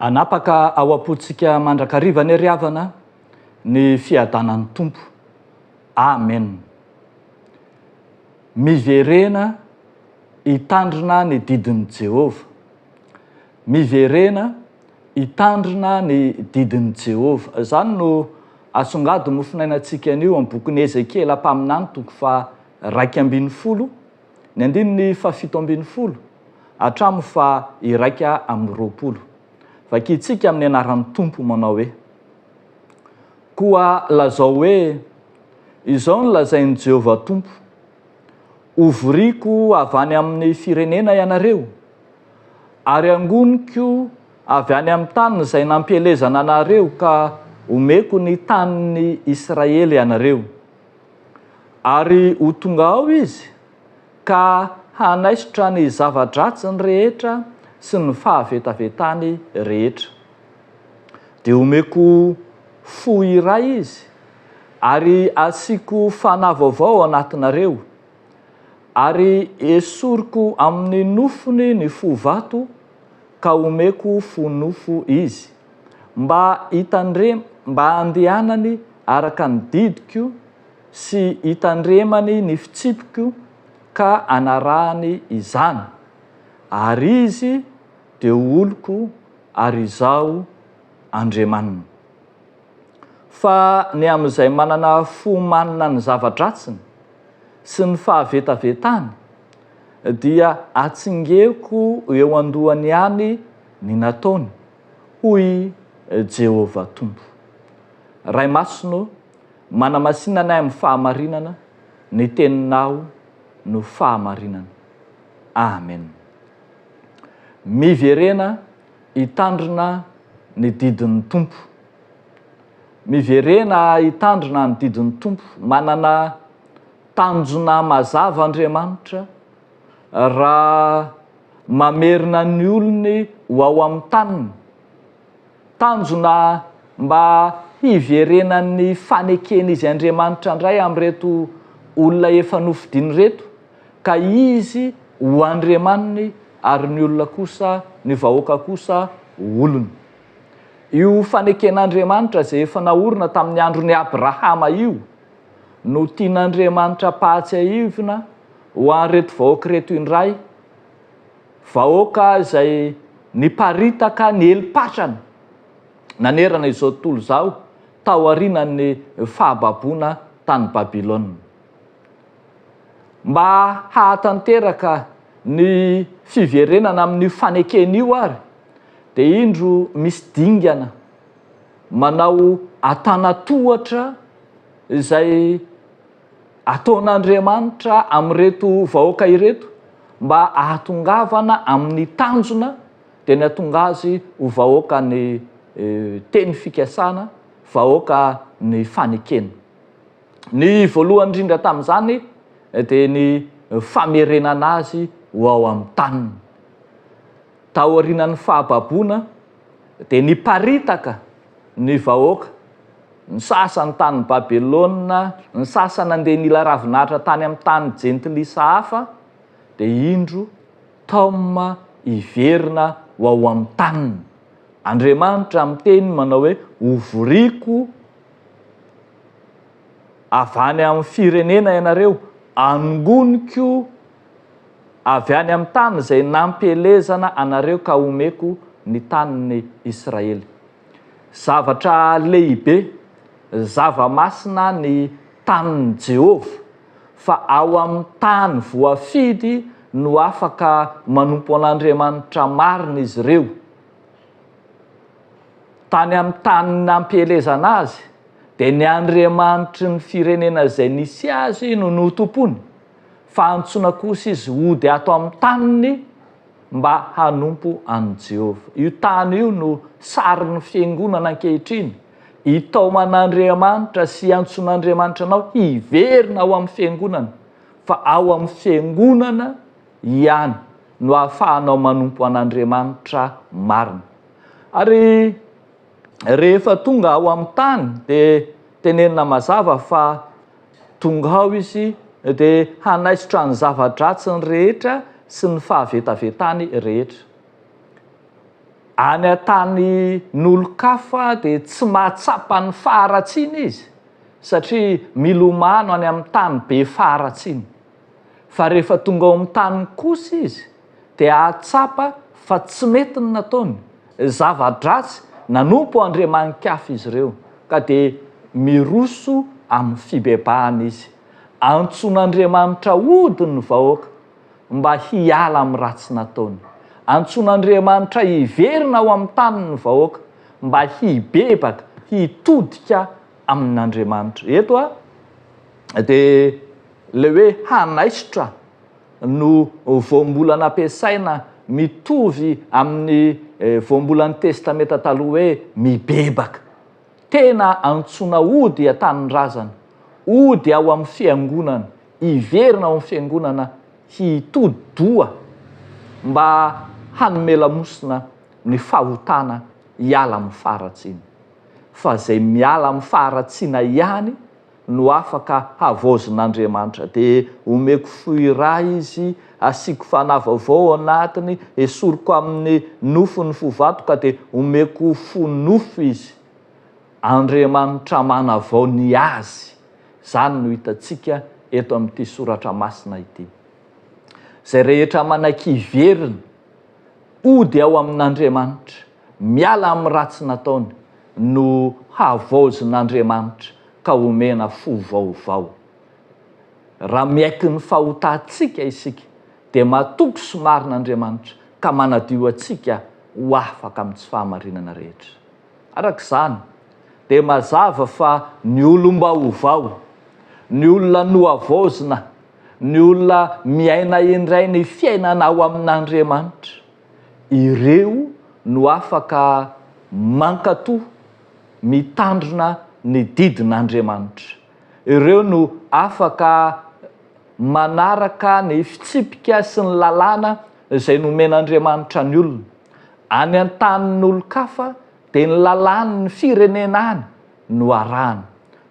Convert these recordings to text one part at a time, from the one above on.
Anapaka ao apotsika mandrakariva ny riavana ny fiadanan'ny tompo. Amen. Miverena hitandrina ny didin'i Jehova. Miverena hitandrina ny didin'i Jehova. Zany no asongady mofinainantsika an'io amin'ny bokin'ny Ezekiela mpaminany toko fa 2:20 ny andininy fa 7:20 hatramin'ny fa 1:20. Vakitsika amin'ny anaran'ny tompo manao hoe: koa lazao hoe izao ny lazain'i Jehova tompo, ovoriko avy any amin'ny firenena ianareo, ary angoniko avy any amin'ny tany izay nampielezana anareo ka omeko ny tanin'ny Israely ianareo. Ary ho tonga ao izy ka hanaisotra ny zava-dratsiny rehetra sy ny fahavetavetany rehetra. Dia omeko fo iray izy, ary asiako fanahy vaovao anatinareo, ary esoriko amin'ny nofony ny fo vato ka omeko fo nofo izy, mba andehanany araka ny didiko sy hitandremany ny fitsipiko ka anarahany izany. Ary izy dia oloko, ary izaho andriamanina. Fa ny amin'izay manana fo manana ny zava-dratsiny sy ny fahavetavetany dia atsingeko eo andohany any ny nataony, hoy Jehova tompo. Ray masino, manamasinanay amin'ny fahamarinana, ny teninao no fahamarinana. Amen. Miverena hitandrina ny didin'ny tompo. Miverena hitandrina ny didin'ny tompo. Manana tanjona mazava Andriamanitra raha mamerina ny olony ho ao amin'ny taniny. Tanjona mba hiverenan'ny fanekeny izy Andriamanitra indray amin'reto olona efa nofidiny reto, ka izy ho Andriamaniny ary ny olona kosa, ny vahoaka kosa olony. Io faneken'Andriamanitra izay efa naorina tamin'ny andron'ny Abrahama io no tian'Andriamanitra pahatsy aivina ho an'ireto vahoaka reto indray, vahoaka izay niparitaka ny heli-patrana nanerana izao tontolo izao tao aorian'ny fahababoana tany Babilôna. Mba hahatanteraka ny fiverenana amin'ny fanekeny io ary, dia indro misy dingana manao atanatohatra izay ataon'Andriamanitra amin'ireto vahoaka ireto mba ahatongavana amin'ny tanjona dia ny atonga azy ho vahoaka ny teny fikasana, vahoaka ny fanekeny. Ny voalohany indrindra tamin'izany dia ny famerenana azy ho ao amin'ny taniny. Tao aorian'ny fahababoana dia niparitaka ny vahoaka, ny sasany tany Babilôna, ny sasany andeha nila ravinahitra tany amin'ny tany jentilisa hafa, dia indro taoma hiverina ho ao amin'ny taniny. Andriamanitra amin'ny teny manao hoe: ovoriko avy any amin'ny firenena ianareo, angoniko avy any amin'ny tany izay nampielezana anareo ka omeko ny tanin'ny Israely. Zavatra lehibe, zava-masina ny tanin'i Jehova, fa ao amin'ny tany voafidy no afaka manompo an'Andriamanitra marina izy ireo. Tany amin'ny tany nampielezana azy dia ny Andriamanitry ny firenena izay nisy azy no notompony, fa antsoina kosa izy hody ato amin'ny taniny mba hanompo an'i Jehova. Io tany io no sarin'ny fiangonana ankehitriny, itaoman'Andriamanitra sy antson'Andriamanitra anao hiverina ao amin'ny fiangonana, fa ao amin'ny fiangonana ihany no ahafahanao manompo an'Andriamanitra marina. Ary rehefa tonga ao amin'ny tany dia tenenina mazava fa tonga ao izy dia hanaisotra ny zava-dratsiny rehetra sy ny fahavetavetany rehetra. any atany n'olo-kafa dia tsy mahatsapa ny faharatsiana izy satria milomano any amin'ny tany be faharatsiana. Fa rehefa tonga ao amin'ny tany kosa izy dia ahatsapa fa tsy mety ny nataony. Zava-dratsy nanompo Andriamanikafa izy ireo ka dia miroso amin'ny fibebahana izy. Antson'Andriamanitra ody ny vahoaka mba hiala amin'ny ratsy nataony. Antson'Andriamanitra hiverina ao amin'ny tany ny vahoaka mba hibebaka, hitodika amin'Andriamanitra. Eto dia le hoe hanaisitra no voambola nampiasaina mitovy amin'ny voambolan'ny testamenta taloha hoe mibebaka. Tena antsona ody atanin'ny razana, ody ao amin'ny fiangonana, hiverina ao amin'ny fiangonana, hitodi-doha mba hanome-lamosina ny fahotana hiala amin'ny faharatsiana. Fa izay miala amin'ny faharatsiana ihany no afaka havaozin'Andriamanitra. Dia omeko foirahy izy, asiako fanavavao anatiny, esoriko amin'ny nofony fovato ka dia omeko fonofo izy. Andriamanitra manavao ny azy. Zany no hitantsika eto amin'ity soratra masina ity. Izay rehetra mananky-hiverina, ody ao amin'Andriamanitra, miala amin'ny ratsy nataony no havaozin'Andriamanitra ka omena fo vaovao. Raha miaiky ny fahotantsika isika dia matoky somarin'Andriamanitra ka manadio antsika ho afaka amin'ny tsy fahamarinana rehetra. Arak'izany dia mazava fa ny olom-baovao, ny olona nohavaozina, ny olona miaina indray ny fiainana ao amin'Andriamanitra, ireo no afaka mankatoa mitandrina ny didin'Andriamanitra. Ireo no afaka manaraka ny fitsipika sy ny lalàna izay nomen'Andriamanitra ny olona. Any an-tanin'olo-kafa dia ny lalàna ny firenenany no arahana.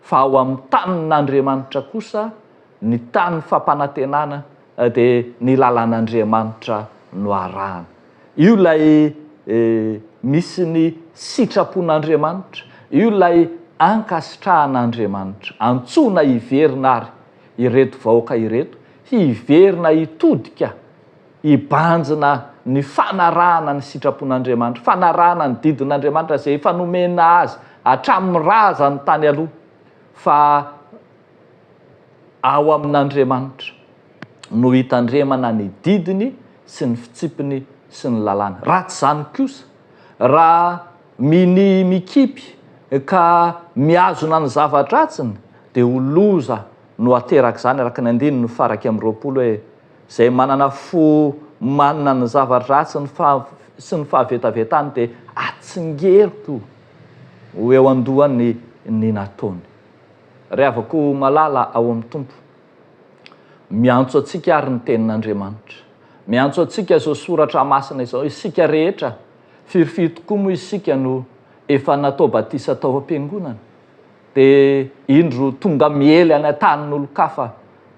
Fa ao amin'ny tanin'Andriamanitra kosa, ny tany fampanantenana dia ny lalàn'Andriamanitra no arahana. Io lay misy ny sitrapon'Andriamanitra, io lay ankasitrahan'Andriamanitra. Antsona hiverina ary ireto vahoaka ireto, hiverina hitodika, hibanjina ny fanarahana ny sitrapon'Andriamanitra, fanarahana ny didin'Andriamanitra izay efa nomena azy hatramin'ny razany tany aloha. Fa ao amin'Andriamanitra no hitandremana ny didiny sy ny fitsipiny sy ny lalàna. Ratsy zany kosa raha mikipy ka miazona ny zava-dratsiny dia ho loza no ateraka izany. Araka ny 9:20 hoe izay manana fo manana ny zava-dratsiny sy ny fahavetavetany dia atsingeriko ho eo andohany ny nataony. Rehavako malala ao amin'ny tompo, miantso atsika ary ny tenin'Andriamanitra, miantso atsika izao soratra masina izao. Isika rehetra firy tokoa moa isika no efa natao batisa tao am-piangonana, dia indro tonga miely any an-tanin'olo-kafa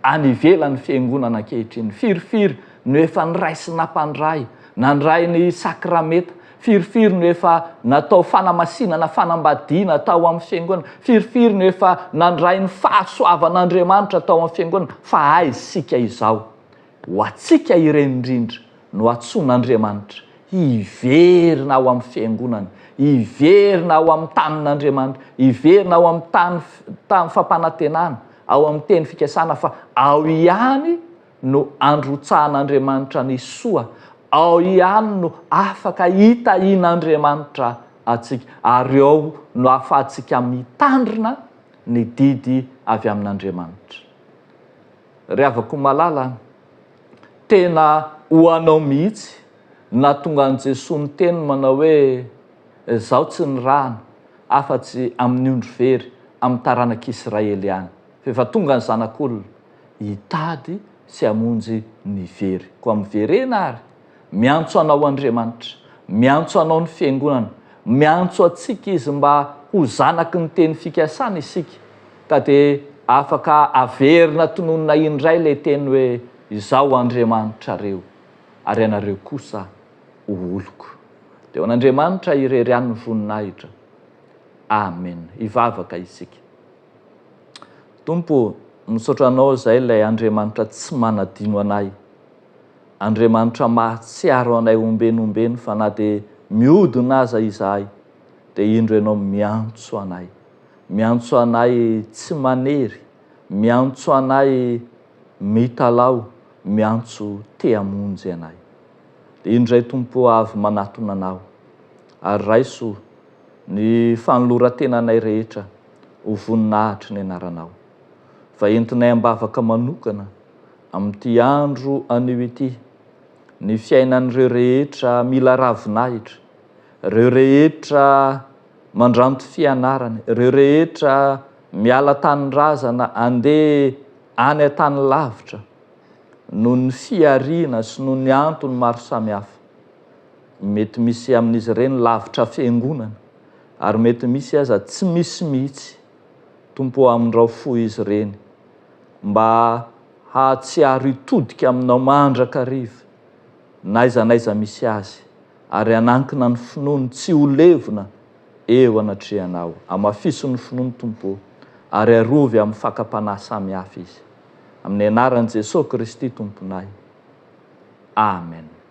any ivelan'ny fiangonana ankehitriny. Firy no efa niraisy nampandray, nandray ny sakramenta, firy no efa natao fanamasinana, fanambadiana tao amin'ny fiangonana, firy no efa nandray ny fahasoavan'Andriamanitra tao amin'ny fiangonana. Fa aiza isika izao? Ho atsika ireny indrindra no antson'Andriamanitra hiverina ao amin'ny fiangonana, hiverina ao amin'ny tanin'Andriamanitra, hiverina ao amin'ny tany fampanantenana, ao amin'ny teny fikasana. Fa ao ihany no androtsahan'Andriamanitra ny soa, ao ihany no afaka hitahian'Andriamanitra atsika, ary ao no ahafahantsika mitandrina ny didy avy amin'Andriamanitra. Rehavako malala, tena ho anao mihitsy nahatonga an' Jesosy ny teny manao hoe zaho tsy nirahana afa-tsy amin'ny ondro very amin'ny taranak'Israely ihany. Fa efa tonga ny zanak'olona hitady sy hamonjy ny very. Koa miverena ary miantso anao Andriamanitra, miantso anao ny fiangonana, miantso atsika izy mba ho zanaky ny teny fikasana isika, ka dia afaka averina tononona indray ilay teny hoe izaho Andriamanitra reo, ary ianareo kosa ho oloko. dia ho an'Andriamanitra irerian'ny voninahitra. Amen. Ivavaka isika. Tompo, misaotra anao izay ilay Andriamanitra tsy manadino anay, Andriamanitra mahatsiaro anay ombenombeno fa na dia mihodina aza izahay dia indro ianao miantso anay tsy manery, miantso anay mitalao, miantso te-hamonjy anay. Dia indray Tompo avy manatona anao, ary raiso ny fanoloran-tenanay rehetra ho voninahitry ny anaranao. Fa entinay ambavaka manokana amin'ity andro anio ity, ny fiainan'ireo rehetra mila ravinahitra, ireo rehetra mandranto fianarana, ireo rehetra miala tany-drazana andeha any an-tany lavitra noho ny fiariana sy noho ny antony maro samihafa. Mety misy amin'izy ireny lavitra fiangonana, ary mety misy aza tsy misy mihitsy. Tompo, amin'irao fo izy ireny, mba hahatsiaro hitodika aminao mandrakariva n'aiza misy azy, ary hanankina ny finoany tsy ho levona eo anatrehanao. Amafiso ny finoany Tompo, ary arovy amin'ny fakapanahy samihafa izy. Amin'ny anaran'i Jesosy Kristy Tomponay. Amen.